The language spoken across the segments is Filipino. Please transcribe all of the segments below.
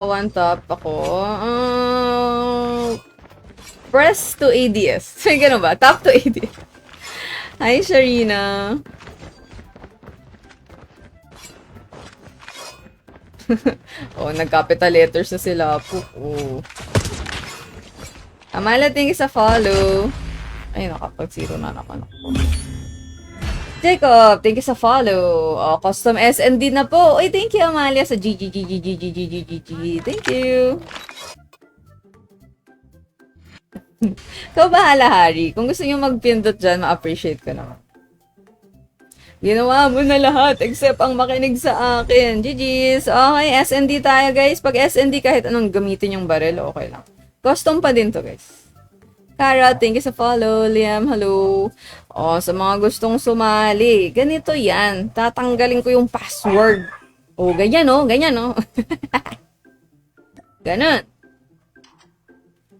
One top ako. Press to ADS. May ganun ba? Top to ADS. Hi, Sharina. Oh, nag-capital letters na sila po. Oh. Amala, thank you sa follow. Ay, nakapag-zero na naman ako. Jacob, thank you sa follow. Oh, custom SND na po. Uy, thank you, Amalia, sa GG. Thank you. Ikaw bahala, Harry. Kung gusto niyo magpindot dyan, ma-appreciate ko naman. Ginawa mo na lahat except ang makinig sa akin. GG's. Okay, SND tayo, guys. Pag SND, kahit anong gamitin yung barrel, okay lang. Custom pa din to, guys. Cara, thank you sa follow. Liam, hello. Oh, sa mga gustong sumali, ganito yan. Tatanggalin ko yung password. Oh, ganyan, oh. Ganyan, oh. Ganon.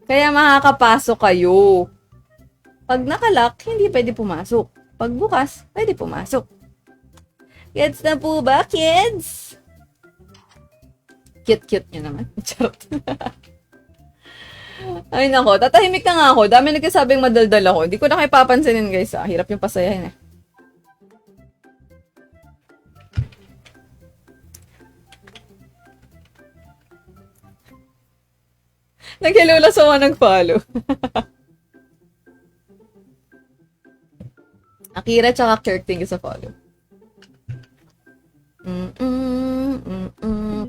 Kaya makakapasok kayo. Pag nakalock, hindi pwede pumasok. Pag bukas, pwede pumasok. Gets na po ba, kids? Cute-cute nyo naman. Charot. Ay nako, tatahimik na nga ako. Dami nagkasabing madaldal ako. Hindi ko na kayo papansinin, guys. Hirap yung pasayahin eh. Naghelula sa mga nag-follow. Akira tsaka Kirk, thank you sa follow.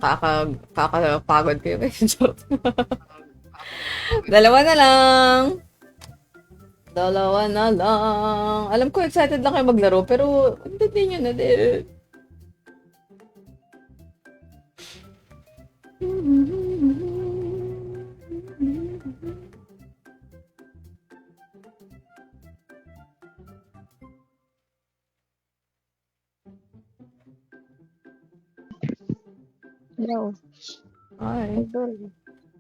Kakapagod kayo guys. Dalawa na lang. Alam ko excited lang kayo maglaro, pero hindi nyo na din. Hello. Hi.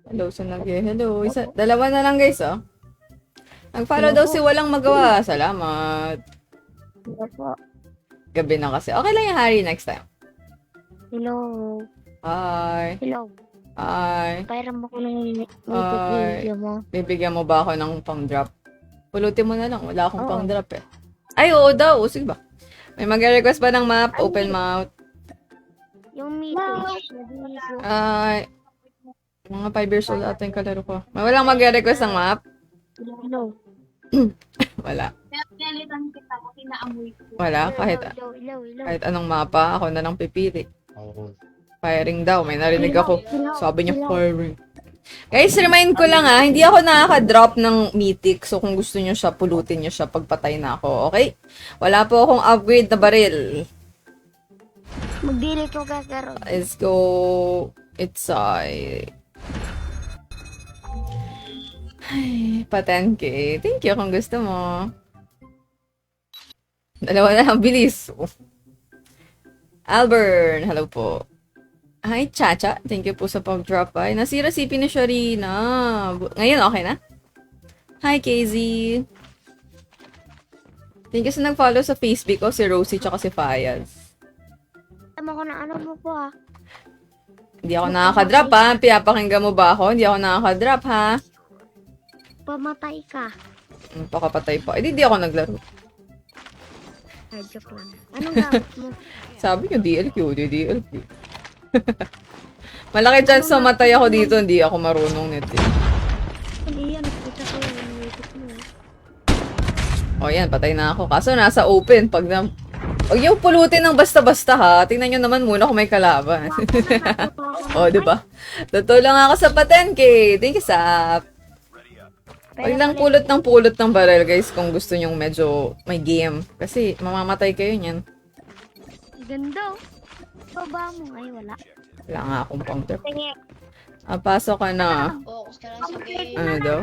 Hello, hello. Dalawa na lang guys, oh. Nag-follow daw si Walang Magawa. Salamat. Hello po. Gabi na kasi. Okay lang yung Harry next time. Hello. Hi. Hello. Hi. Pairam ako ng Hi. video mo. Bibigyan mo ba ako ng pang-drop? Pulutin mo na lang. Wala akong pang-drop eh. Ay, oo daw. Sige ba? May mag-request ba ng map? Open mouth. Yung meeting. Ay. Mga 5 years old ata yung kalaro ko. May walang mag-request ng map? Hello. Wala. Pinalitan kita kasi naamoy ko. Wala. Kahit anong mapa, ako na lang pipili. Firing daw. May narinig ako. Sabi niya firing. Guys, remind ko lang hindi ako nakaka-drop ng mythic. So, kung gusto niyo siya, pulutin niyo siya pagpatay na ako. Okay? Wala po akong upgrade na baril. Mag-delete ko kakaroon. Let's go. It's ay, pa 10k. Thank you kung gusto mo. Dalawa na lang, bilis. Albert, hello po. Hi, Chacha. Thank you po sa pag-drop by. Nasira CP ni Sharina. Ngayon, okay na? Hi, KZ. Thank you sa nag-follow sa Facebook ko, si Rosie tsaka si Fayaz. Tama ko na ano mo po Hindi ako nakaka-drop ha. Pinapakinggan mo ba ako? Hindi ako nakaka-drop ha. Pamatay ka. Pakapatay pa. Eh, di ako naglaro. Ay, joke lang. Anong gamit mo? Sabi nyo, DLQ. DLQ. Malaki chance na matay ako dito. Hindi ako marunong nito. Hindi yan. Nakita ko yung YouTube mo. O yan, patay na ako. Kaso nasa open. Pag na... Huwag yung pulutin ng basta-basta ha. Tingnan nyo naman muna kung may kalaban. O, diba? Totoo lang ako sa pa 10k. Thank you, Sap. Huwag lang pulot ng barrel, guys, kung gusto nyong medyo may game. Kasi mamamatay kayo niyan. Ganda. Baba mo. Ay, wala. Wala nga akong pang trip. Sige. Pasok ka na. Focus ka lang sa game. Ano daw?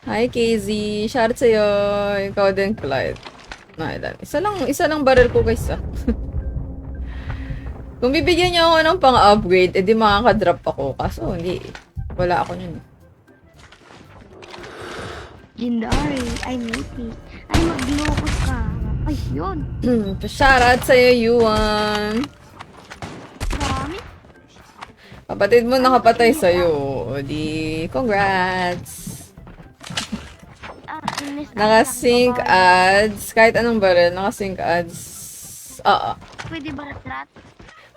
Hi, KZ. Shout sa'yo. Ikaw din, Clyde. Isa lang barrel ko, guys, Kung bibigyan niyo ako ng pang-upgrade, edi makaka-drop ako. Kaso, hindi. Wala ako yun. Legendary. Ay, mythic. Ay, mag-locus ka. Ay, yun. Shoutout sa'yo, Yuan. Kapatid mo nakapatay sa'yo. O di, congrats. Nakasync ads. Kahit anong barrel, nakasync ads. Oo. Pwede ba rat?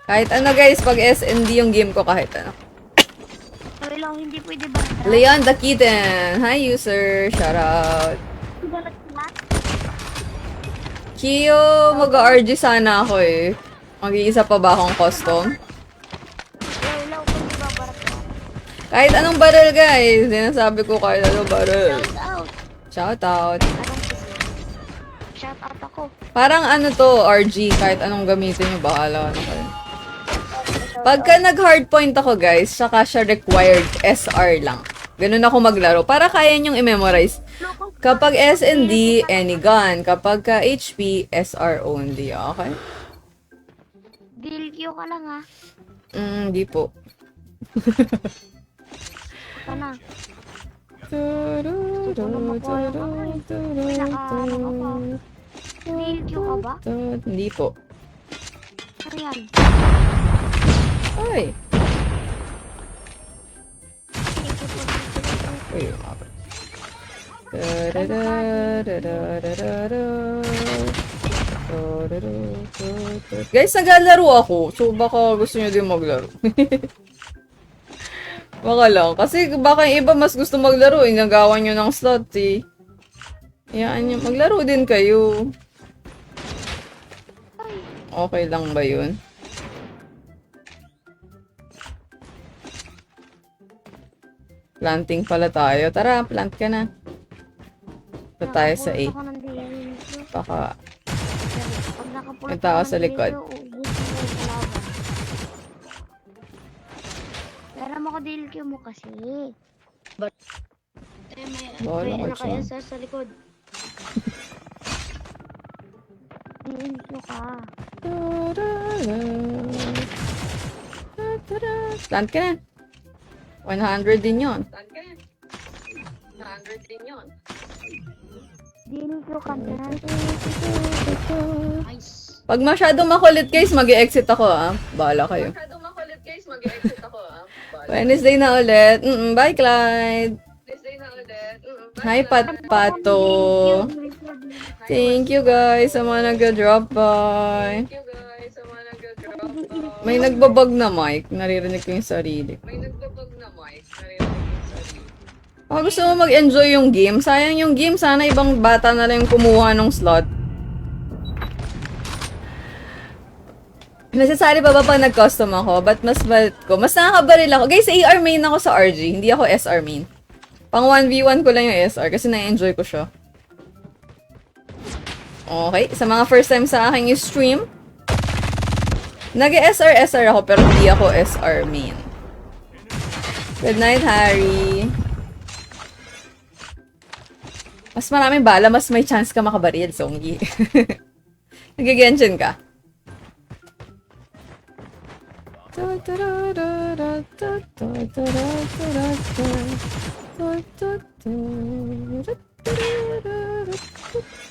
Kahit ano guys, pag SND yung game ko, kahit ano. Sorry lang, hindi pwede ba rat? Leon the Kitten. Hi user. Shout out. Pwede ba rat? Kyo, mag-RG sana ako eh. Mag-iisa pa ba akong custom? Sorry lang, pwede ba rat? Kahit anong barrel guys. Sinasabi ko kahit anong barrel. Shout out. Shout out. Shout out ako. Parang ano to, RG. Kahit anong gamitin nyo, bahala na kayo. Pagka nag-hardpoint ako guys, saka siya required SR lang. Ganun ako maglaro. Para kaya nyong i-memorize. Kapag SND, any gun. Kapag ka HP, SR only. Okay? Deal Q ka lang ha. Di po. Ito na. Deal Q ka ba? Hindi po. Ano yan? Ay. Uy, umabot. Guys, naglalaro ako. So, baka gusto nyo din maglaro. Baka lang. Kasi baka yung iba mas gusto maglaro. Inagawan nyo ng slot eh. Yan nyo. Maglaro din kayo. Okay lang ba yun? Planting pala tayo. Tara, plant ka na. Ito tayo sa 8. Baka may tao sa likod. Pero mo ko deal Q mo kasi. Bawal May ako dyan. naka-SR sa likod. Deal Q ka. Plant ka na. 100 din yun. Deal Q ka na. Nice. Pag masyadong makulit guys, mag-exit ako ah. Bahala kayo. Wednesday na ulit. Bye Clyde. Hi Pato. Thank you guys sa mga nag-drop by. May nagbabag na mic. Naririnig ko yung sarili. Baka gusto mo mag-enjoy yung game. Sayang yung game. Sana ibang bata na lang yung kumuha ng slot. Necessary pa ba pag nag-custom ako? But mas bad ko. Mas nakakabaril ako. Guys, AR main ako sa RG. Hindi ako SR main. Pang 1v1 ko lang yung SR kasi na-enjoy ko siya. Okay. Sa mga first time sa aking stream, nag-SR ako pero hindi ako SR main. Good night, Harry. Mas maraming bala, mas may chance ka makabaril, Songgi. Nag-genshin ka.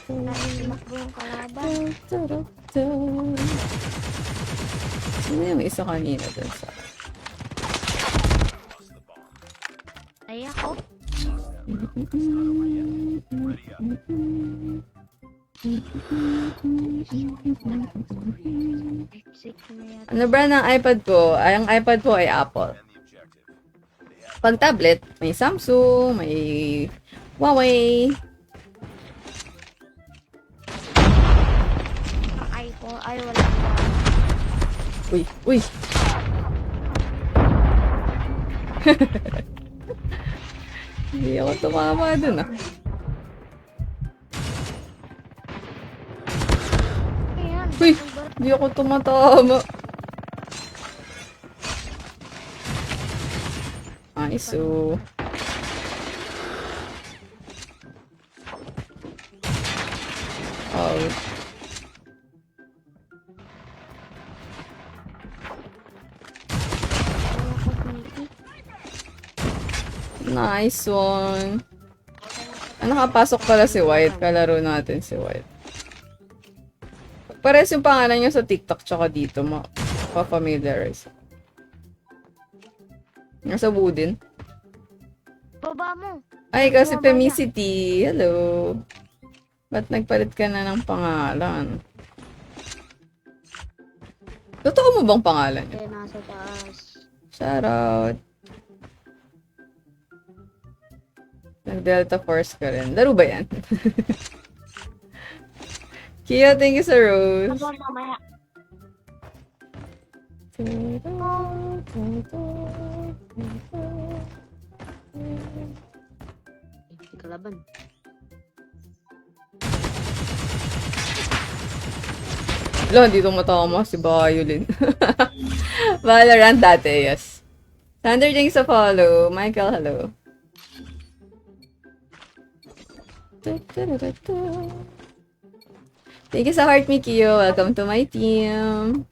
Tumakbo yung kalaban. Sino yung isa kanina dun sa... Ay ako. Ano ba ng iPad ko? Ay, ang iPad ko ay Apple. Pag tablet, may Samsung, may Huawei. Ang iPhone. Ay, wala na. Uy, uy. Hindi ako tumama dun ah. Ayan. Uy, hindi ako tumatama. Nice, so... Oh. Nice one. Ah, nakapasok pala si White. Kalaro natin si White. Pares yung pangalan niya sa TikTok tsaka dito. Pa-familiarize. Nasa Budin. Baba mo. Ay, kasi Bumaba Femicity. Hello. Ba't nagpalit ka na ng pangalan? Totoo mo bang pangalan niya? Eh, nasa taas. Shoutout. Nag-Delta Force ka rin. Laro ba yan? Kia, thank you sa rose. Baba mamaya. Hindi kalaban. Wala, hindi tumatama si Violin. Valorant dati, yes. Thunder, thanks sa follow. Michael, hello. Thank you sa heart, Mikio. Welcome to my team.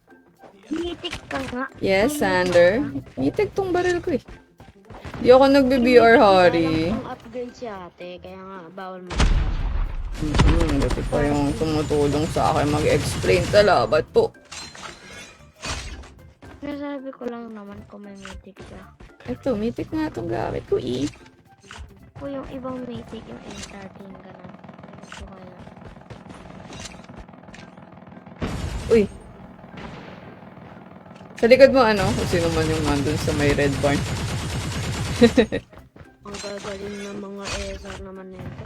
Mitik ka nga. Yes, Sander. Mitig tong baril ko eh. Di ako nagbe-BR, Hari. Ang upgrade si ate, kaya nga bawal mo. Dati pa yung tumutulong sa akin mag-explain sa labat po. Nasabi ko lang naman kung may mitik siya. Ito, mitig nga itong gamit ko eh. O yung ibang mitik, yung M13 ka na. So, kaya. Uy. Sa likod mo ano, kung sino man yung nandun sa may red barn. Ang gagaling ng mga ESR naman nito.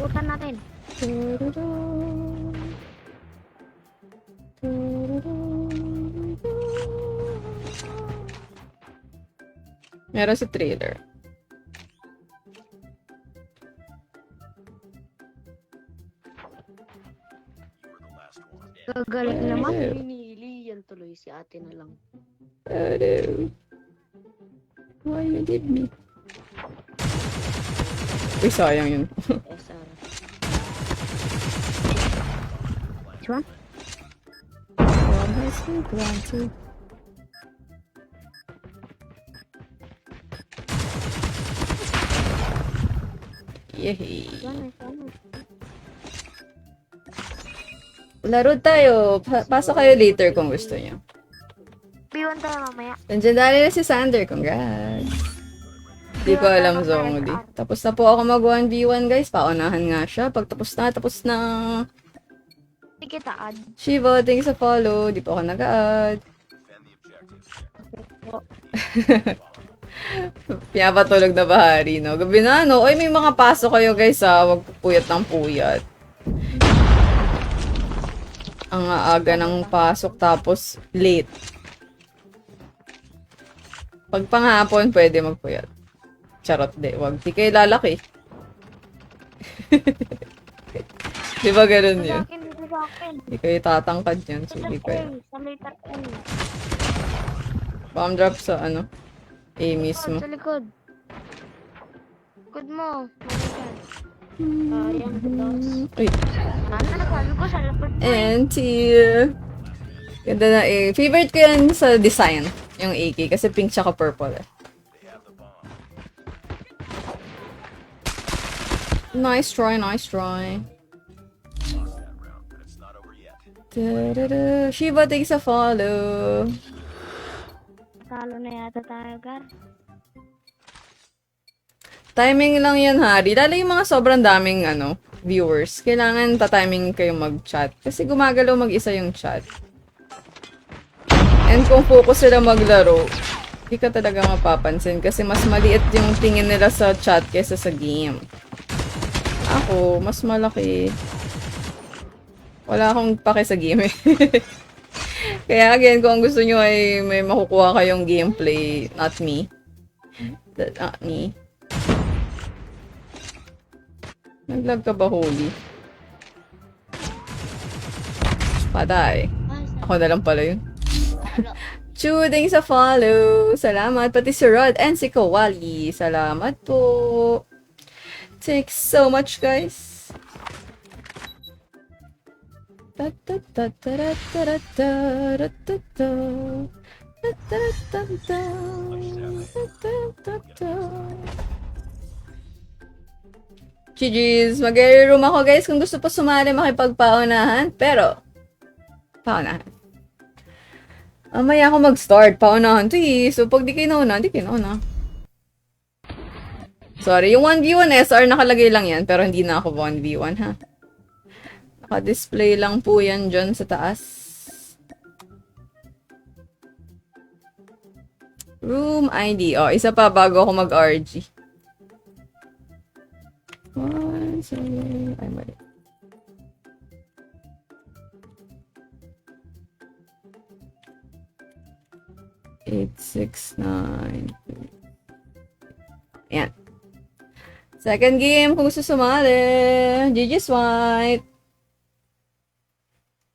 Putan natin. Meron si trailer. Gagaling naman. Hello. Pinili yan tuloy si ate na lang. Hello. Why you did me? Uy, sayang yun. ESR. Which one? One has been granted. Yehey. Which one? Which one? Laro tayo. Pasok kayo later kung gusto niyo. B1 tayo mamaya. Legendary na si Sander. Congrats. Di ko alam Zongli. Tapos na po ako mag 1v1 guys. Paunahan nga siya. Pag tapos na. Sige, taad. Shivo, thank you sa follow. Di pa ako nag-add. Pinapatulog na bahari, no? Gabi na, no? Oy, may mga pasok kayo guys, ha? Huwag puyat ng puyat. Ang aaga ng pasok tapos late. Pag panghapon, pwede magpuyat. Charot, di. Wag. Di kayo lalaki. Di ba ganun Sa yun? akin, dito sa akin. Di kayo tatangkad yan. Sa Sige kayo. sa later N. Bomb drop sa ano? A mismo. Sa likod. Likod mo. Ayan, dos. Uy. Ano na sabi ko sa likod mo. And ganda na eh. Favorite ko yan sa design. Yung AK. Kasi pink tsaka purple eh. Nice try, nice try. Da-da-da. Shiva, thanks sa follow. Talo na yata tayo, Gar. Timing lang yan, Hari. Lalo yung mga sobrang daming viewers. Kailangan ta-timing kayo mag-chat. Kasi gumagalaw mag-isa yung chat. And kung focus sila maglaro, hindi ka talaga mapapansin. Kasi mas maliit yung tingin nila sa chat kaysa sa game. Ako, mas malaki. Wala akong pake sa game eh. Kaya again, kung gusto nyo ay may makukuha kayong gameplay, not me. Not me. Naglag ka ba, Holy? Patay. Ako na lang pala yun. Chuding sa follow. Salamat. Pati si Rod and si Kawali. Salamat po. Thanks so much, guys. GG's. Mag-room ako, guys. Kung gusto pa sumali, makipagpaunahan. Pero, paunahan. Mamaya ako mag-start. Paunahan to eh. So, pag di kayo nauna, di kayo nauna. Sorry, yung 1v1 SR nakalagay lang yan, pero hindi na ako 1v1 ha. Naka-display lang po yan dyan sa taas. Room ID. Oh, isa pa bago ako mag-RG. Ay, mali. Eight, six, nine. Ayan. Second game, kung gusto sumali. GG's White.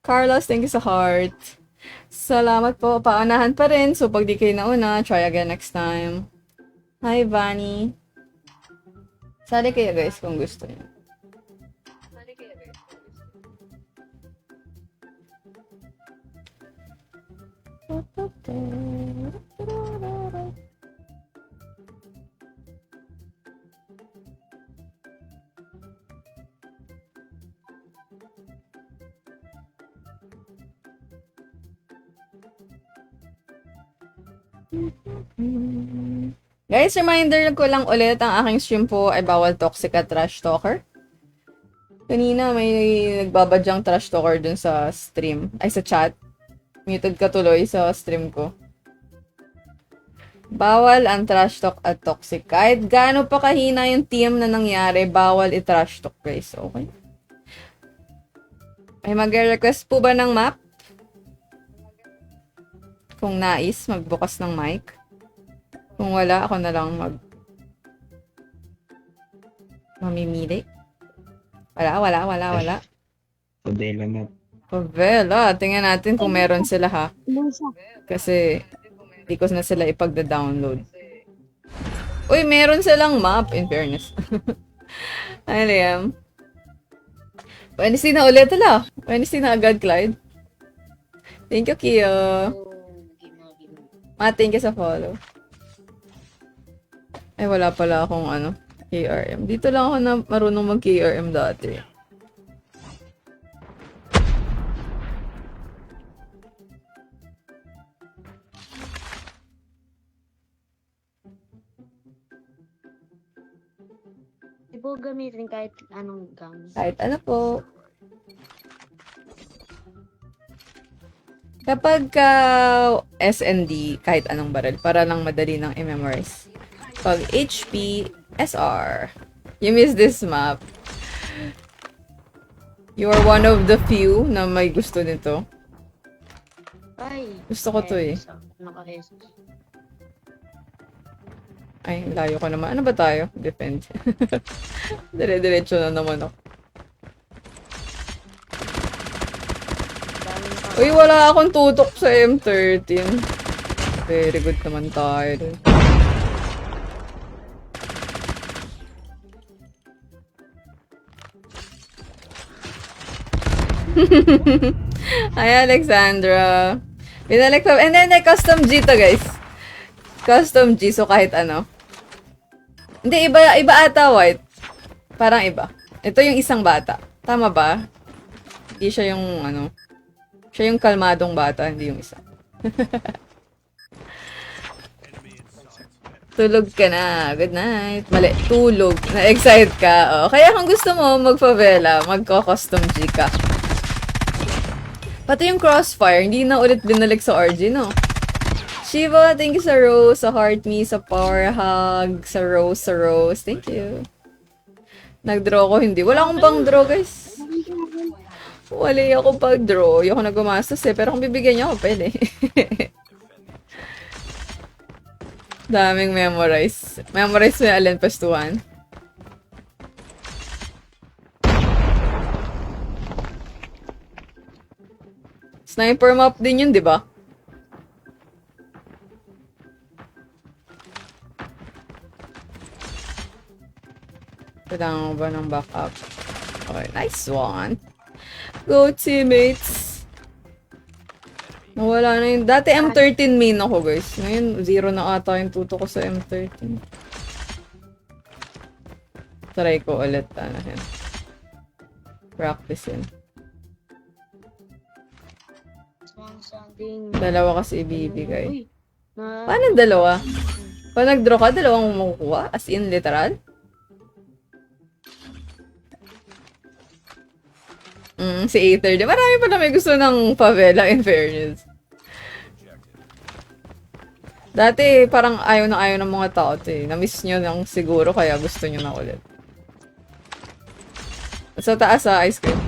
Carlos, thank you sa heart. Salamat po. Paunahan pa rin. So, pag di kayo nauna, try again next time. Hi, Vani. Sali kayo guys kung gusto niyo. Guys, reminder ko lang ulit, ang aking stream po ay bawal toxic at trash talker. Kanina may nagbabadyang trash talker dun sa stream, ay sa chat. Muted ka tuloy sa stream ko. Bawal ang trash talk at toxic. Kahit gaano pa kahina yung team na nangyari, bawal i-trash talk guys. Okay? Ay mag-request po ba ng map? Kung nais, magbukas ng mic. Kung wala, ako na lang mamimili. Wala. Pabela na. Pavela. Tingnan natin kung meron sila ha. Kasi, hindi ko na sila ipagda-download. Uy, meron silang map, in fairness. Ano yan? Wednesday na ulit ala. Wednesday na agad, Clyde. Thank you, Kia. Thank you sa follow. Ay, wala pala akong KRM. Dito lang ako na marunong mag-KRM dati. Di po gamitin kahit anong gamit. Kahit ano po. Kapag SND, kahit anong barrel, para lang madali nang i-memorize. Pag HP, SR. You miss this map. You are one of the few na may gusto nito. Ay. Gusto ko to eh. Naka-Jesus. Ay, layo ko naman. Ano ba tayo? Defend. Dire-diretso na naman ako. Uy, wala akong tutok sa M13. Very good naman tayo dun. Hi, Alexandra. Binalik pa. And then, custom G to, guys. Custom G, so kahit ano. Hindi, iba ata, White. Parang iba. Ito yung isang bata. Tama ba? Hindi siya yung, siya yung kalmadong bata, hindi yung isa. Tulog ka na. Good night. Mali, tulog. Na-excite ka. Oh. Kaya kung gusto mo mag-favela, magko-custom G ka. Pati yung crossfire, hindi na ulit binalik sa RG, no? Shiva, thank you sa Rose, sa Heart Me, sa Power Hug, sa Rose. Thank you. Nag-draw ko, hindi. Wala akong pang draw, guys. Wali ako pag-draw. Ayoko na gumastos eh, pero kung bibigyan niyo ako, pwede. Daming memorize. Memorize mo yung Allen Pastuan. Sniper map din yun, di ba? Kailangan mo ba ng backup? Okay, nice one. Go, teammates. Nawala na yun. Dati M13 main ako, guys. Ngayon, 0 na ata yung tuto ko sa M13. Try ko ulit. Practice yun. Ding. Dalawa kasi ibibigay. Uy. Na. Paano dalawa? Pag nag-draw ka, dalawang makukuha? As in, literal? Si Aether. Di marami pa na may gusto ng favela, in fairness. Dati, parang ayaw na ayaw ng mga tao to eh. Na-miss nyo lang siguro, kaya gusto nyo na ulit. Sa taas sa ice cream.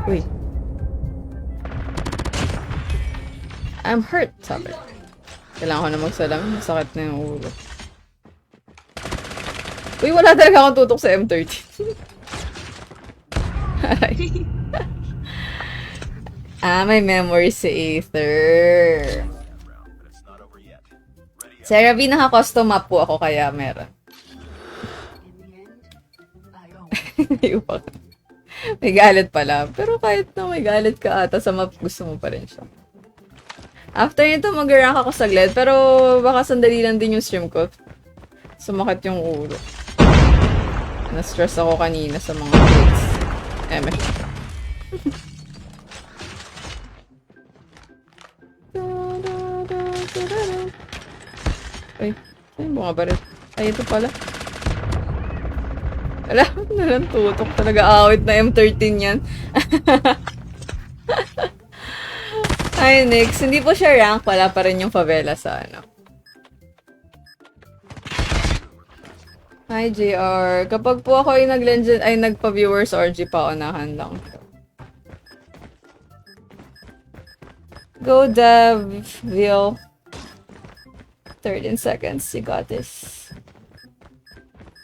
Uy. I'm hurt, sabi. Kailangan ko na magsalamin. Masakit na yung ulo. Uy, wala talaga akong tutok sa M13. Aray. May memory si Aether. Sarah B, naka-custom map po ako kaya meron. May galit pala. Pero kahit na may galit ka ata sa map, gusto mo pa rin siya. After nito, mag-rank ako saglit. Pero baka sandali lang din yung stream ko. Sumakit yung ulo. Na-stress ako kanina sa mga kids. Eme. Ay, ay, mga barit. Ay, ito pala. Alam na lang tutok. Talaga awit na M13 yan. Ay, next. Hindi po siya rank. Wala pa rin yung favela sa ano. Hi, JR. Kapag po ako ay nagpa-viewers orgy, paunahan lang. Go, Dev. Vil. 13 seconds. You got this.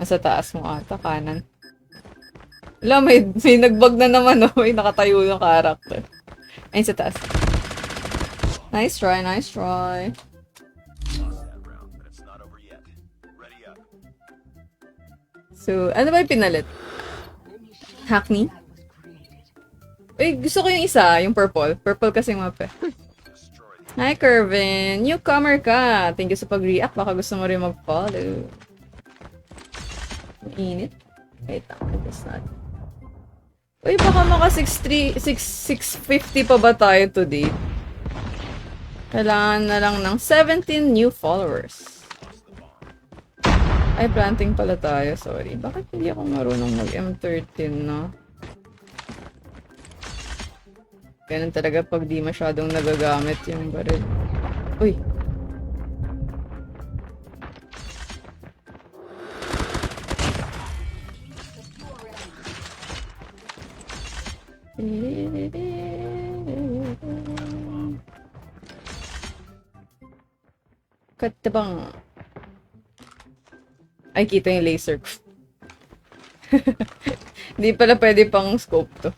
Nasa taas mo ata, kanan. Wala, may nagbag na naman, oh. May nakatayo yung character. Ayun sa taas. Nice try, nice try. So, ano ba yung pinalit? Hackney? Uy, gusto ko yung isa, yung purple. Purple kasi yung map eh. Hi, Kervin. Newcomer ka. Thank you sa pag-react. Baka gusto mo rin mag-follow. Init. Wait lang, I guess not. Uy, baka maka 650 pa ba tayo today? Kailangan na lang ng 17 new followers. Ay, planting pala tayo. Sorry. Bakit hindi ako marunong mag-M13, no? Ganun talaga pag di masyadong nagagamit yung baril. Uy! Katabang. Ay, kita yung laser ko. Hindi pala pwede pang scope to.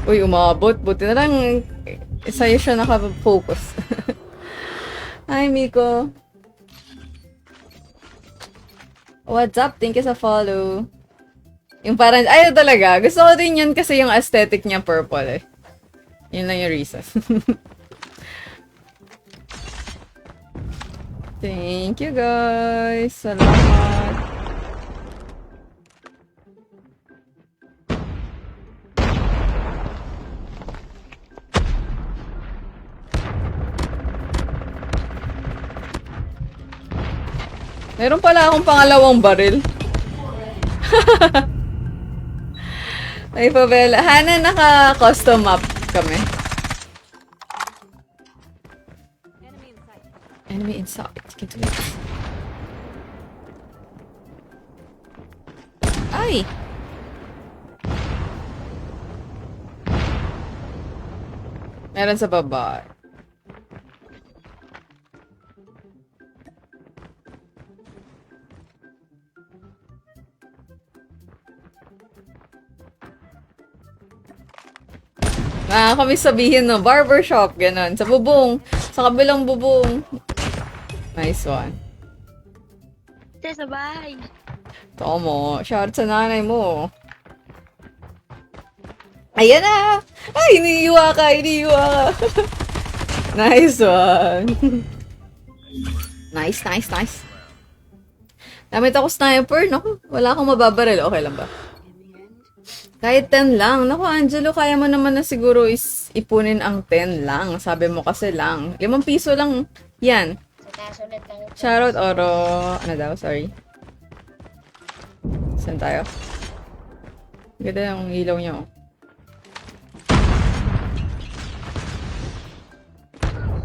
Uy, umabot. Buti na lang sa'yo siya nakafocus. Hi, Miko. What's up? Thank you sa follow. Yung parang, ayaw talaga. Gusto ko din yun kasi yung aesthetic niya purple eh. Yun lang yung reason. Thank you guys. Salamat. Meron pala akong pangalawang baril. Ay, Pabella. Hana, naka-custom map kami. Enemy inside. Get to it. Ay! Meron sa baba. Kami sabihin, no, barbershop, ganun. Sa bubong. Sa kabilang bubong. Nice one. Sa bahay. Tomo, shout sa nanay mo. Ayan na! Ay, iniiwa ka, iniiwa ka. Nice one. Nice, nice, nice. Damit ako sniper. Naku, wala akong mababaril. Okay lang ba? Kahit 10 lang. Naku, Angelo, kaya mo naman na siguro is ipunin ang 10 lang. Sabi mo kasi lang. 5 piso lang. Yan. Sa taas ulit lang ito. Shoutout, Oro. Ano daw? Sorry. Saan tayo? Ganda yung ilaw niyo.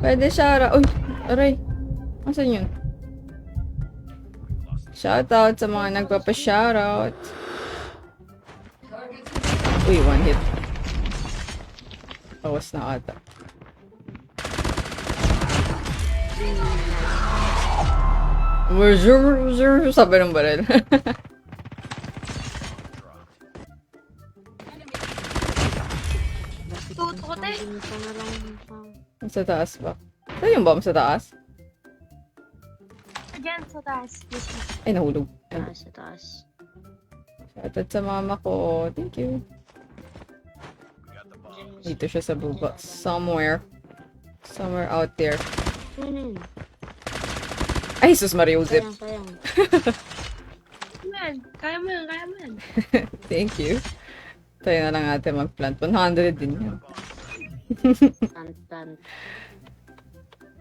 Pwede shoutout. Uy, aray. Asan yun? Shoutout sa mga nagpapa-shoutout. Uy, one hit. Bawas na ata. Sabi ng baril. Tutukot eh. Sa taas ba? Saan yung bomb sa taas? Diyan sa taas. Ay, nahulog. Taas, sa taas. Shoutout sa mama ko. Thank you. Dito siya sa baba. Somewhere. Somewhere out there. Ano yun? Ay, sus Mariusip. Sayang. Man, kaya mo yan, kaya mo yan. Thank you. Tayo na lang natin mag-plant. 100 din yan. Plant.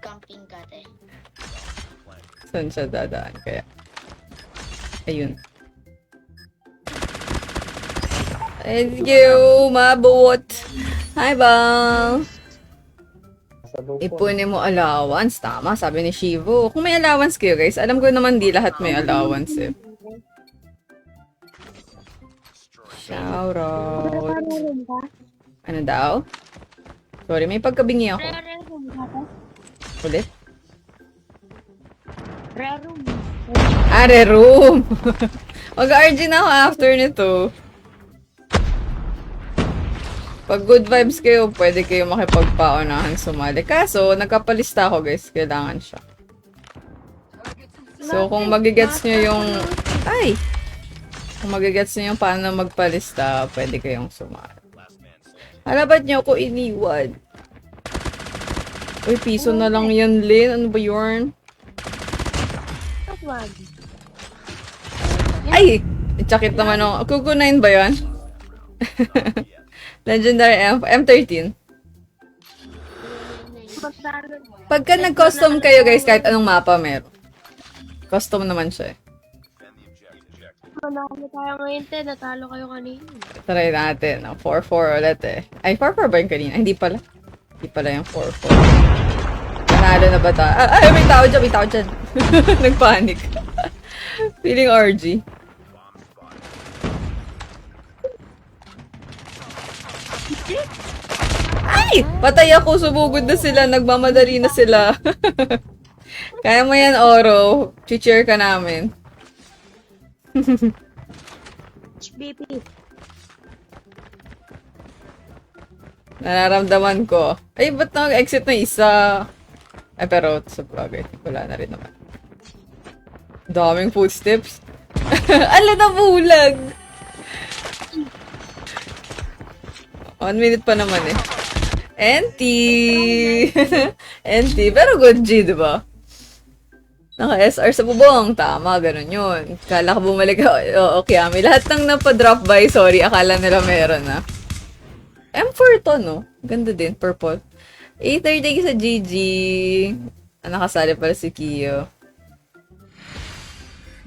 Camping ka, te. Saan siya dadaan kaya? Ayun. Thank you, mabot. Hi, Bang. Ipunin mo allowance. Tama, sabi ni Shivo. Kung may allowance kayo, guys, alam ko naman di lahat may allowance eh. Shoutout. Ano daw? Sorry, may pagkabingi ako. Ulit? Rare room. Are room. Mag-RG na ako after nito. Pag good vibes kayo, pwede kayo makipagpaunahan sumali. Kaso, nagkapalista ako guys. Kailangan siya. So, kung magigets nyo yung... Ay! Kung magigets nyo yung paano magpalista, pwede kayong sumali. Hala, ba't nyo ako iniwan? Uy, piso na lang yan, Lin. Ano ba yun? Ay! Tsakit naman ako. Kukunain ba yun? Legendary M13. Pagka nag-custom kayo guys, kahit anong mapa meron. Custom naman siya eh. Manalo tayo ngayon, te. Natalo kayo kanina. Try natin. 4-4 ulit eh. Ay, 4-4 ba yung kanina? Hindi pala. Hindi pala yung 4-4. Nanalo na ba tayo? Ay, may tao dyan, may tao dyan. Nagpanik. Feeling RG. Ay! Patay ako, sumugod na sila, nagmamadali na sila. Kaya mo yan, Oro. Cheer ka namin. HBP. Nararamdaman ko. Ay, ba't nag-exit na isa? Ay, pero sa bagay, wala na rin naman. Daming footsteps. Ala na bulag! 1 minute pa naman eh. NT! NT. Pero good G, diba? Naka-SR sa bubong. Tama, ganun yun. Kala ka bumalik. Oo, Kiami. Lahat ng napadrop by, sorry, akala nila meron na. M4 to, no? Ganda din, purple. 8:30 sa GG. Nakasali pala si Kiyo.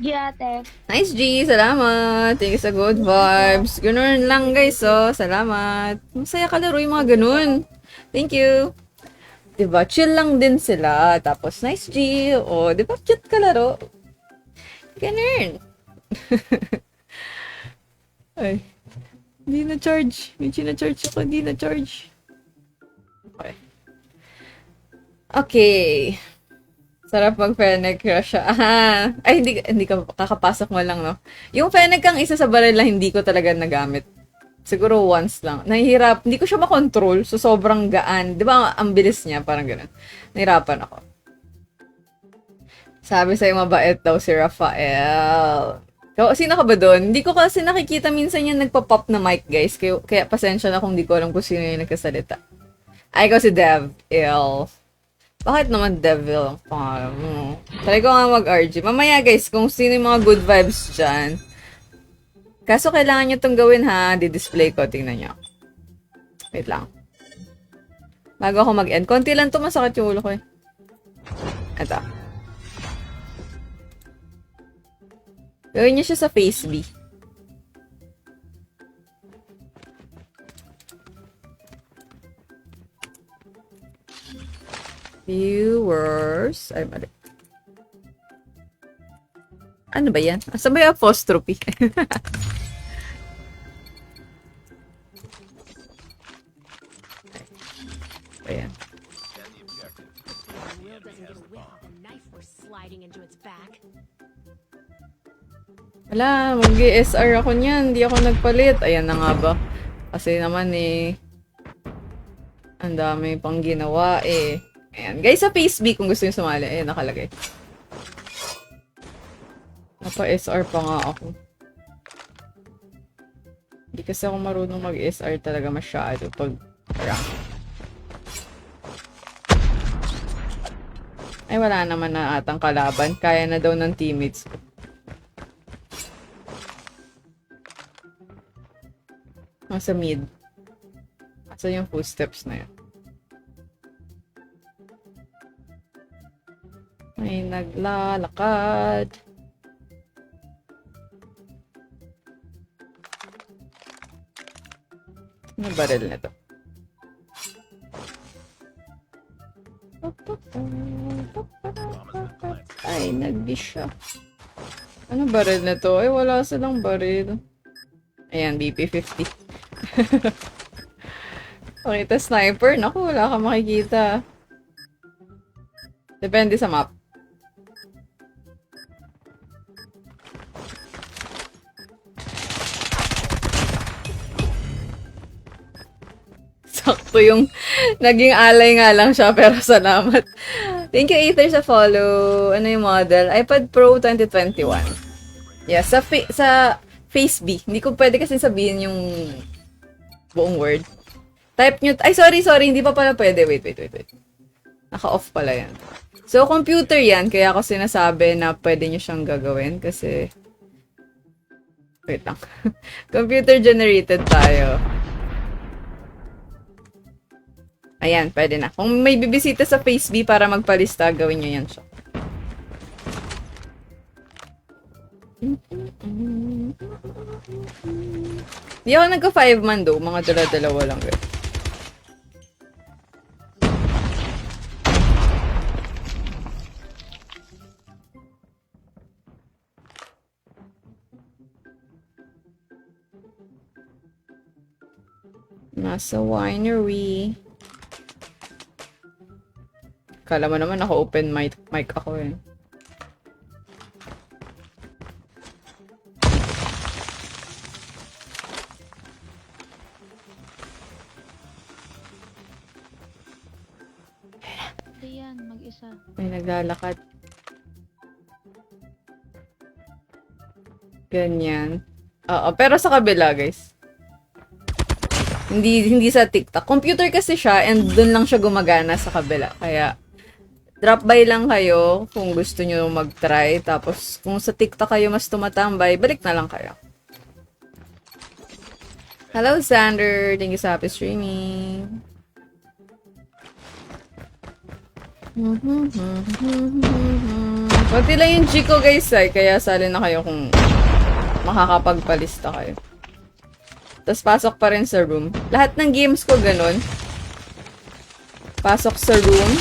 Giyate. Nice G, salamat. Thank you sa good vibes. Ganun lang guys, oh. Salamat. Masaya kalaro yung mga ganun. Thank you. Diba? Chill lang din sila. Tapos nice G. Oh, diba? Cute kalaro. Ganun. Ay. Hindi na charge. May na-charge ako. Hindi na charge. Okay. Okay. Sarap mag-Fennec crush. Aha. Ay, hindi ka kakapasok mo lang, no? Yung Fennec ang isa sa baril na hindi ko talaga nagamit. Siguro once lang. Nahihirap. Hindi ko siya makontrol. So, sobrang gaan. Di ba, ang bilis niya. Parang ganun. Nahirapan ako. Sabi sa'yo, mabait daw si Rafael. Sino ka ba doon? Hindi ko kasi nakikita minsan yung nagpa-pop na mic, guys. Kaya pasensya na kung di ko alam kung sino yung nagkasalita. Ay, ikaw si Dev. Bakit naman devil ang pangalan mo? Try ko nga mag-RG. Mamaya guys, kung sino yung mga good vibes dyan. Kaso kailangan nyo itong gawin ha. Di-display ko. Tingnan nyo. Wait lang. Bago ako mag-end. Konti lang to, masakit yung ulo ko eh. Ito. Gawin nyo siya sa face B. Viewers. Ay, mali. Ano ba yan? Saan ba yung apostrophe? Ayan. Will doesn't get a whiff of the knife we're sliding into its back. Wala, mag-SR ako niyan. Hindi ako nagpalit. Ayan na nga ba? Kasi naman eh, ang dami pang ginawa eh. Ayan. Guys, sa Facebook kung gusto nyo sumali. Ayan, nakalagay. Napa-SR pa nga ako. Hindi kasi ako marunong mag-SR talaga masyado pag rank. Ay, wala naman na atang kalaban. Kaya na daw ng teammates ko. Sa mid. Asa yung footsteps na yun? May naglalakad. Ano baril na to? Ay, nag-dish siya. Ano baril na to? Ay, wala silang baril. Ayan, BP-50. Pakita sniper. Naku, wala ka makikita. Depende sa map. Sakto yung naging alay nga lang siya, pero salamat. Thank you, Aether, sa follow. Ano yung model? iPad Pro 2021. Yeah, sa Face B. Hindi ko pwede kasi sabihin yung buong word. Type nyo. Ay, sorry. Hindi pa pala pwede. Wait. Naka-off pala yan. So, computer yan. Kaya ako sinasabi na pwede nyo siyang gagawin. Kasi, wait lang. Computer generated tayo. Ayan, pwede na. Kung may bibisita sa Face B para magpalista, gawin nyo yan siya. Di ako nagka-5 man do. Mga dala-dalawa lang. Nasa winery. Kala mo naman naka-open mic ako eh. Hindi yan, mag-isa. May naglalakad. Ganyan. Oo, pero sa kabila, guys. Hindi sa TikTok. Computer kasi siya and dun lang siya gumagana sa kabila. Kaya, drop by lang kayo kung gusto nyo mag-try. Tapos, kung sa TikTok kayo mas tumatambay, balik na lang kayo. Hello, Sander. Thank you sa happy streaming. Pati lang yung G ko, guys, ay. Kaya sali na kayo kung makakapagpalista kayo. Tapos pasok pa rin sa room. Lahat ng games ko ganun. Pasok sa room.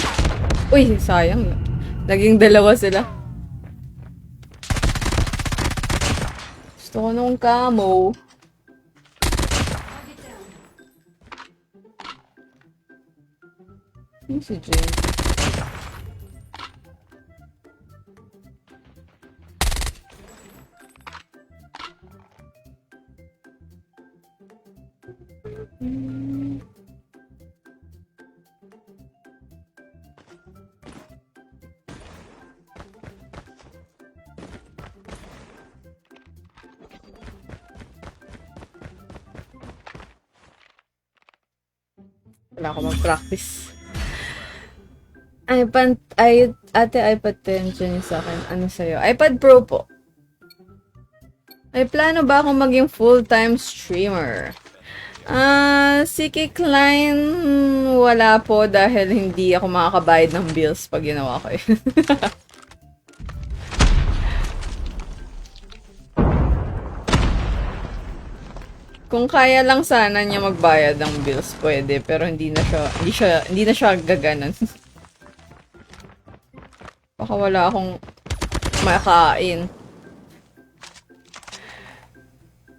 Uy, sayang. Naging dalawa sila. Gusto ko nung camo. Ano si James? Wala ako mag-practice. Ate, iPad 10 dyan yung sa akin. Ano sa'yo? iPad Pro po. May plano ba akong maging full-time streamer? Si Klein, wala po dahil hindi ako makakabayad ng bills pag ginawa ko yun. Kung kaya lang sana niya magbayad ng bills, pwede. Pero hindi na siya gaganon. Baka wala akong makain.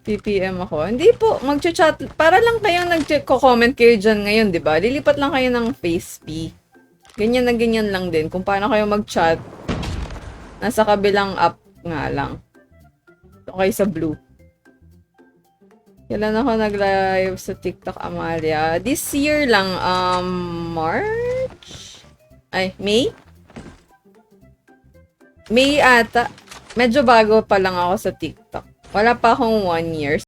PPM ako. Hindi po, mag-chat. Para lang kayong nag-comment kayo dyan ngayon, di ba? Lilipat lang kayo ng FaceP. Ganyan na ganyan lang din. Kung paano kayo mag-chat, nasa kabilang app nga lang. Okay sa blue. Kailan ako nag-live sa TikTok, Amalia? This year lang, March? May? May ata. Medyo bago pa lang ako sa TikTok. Wala pa akong 1 year.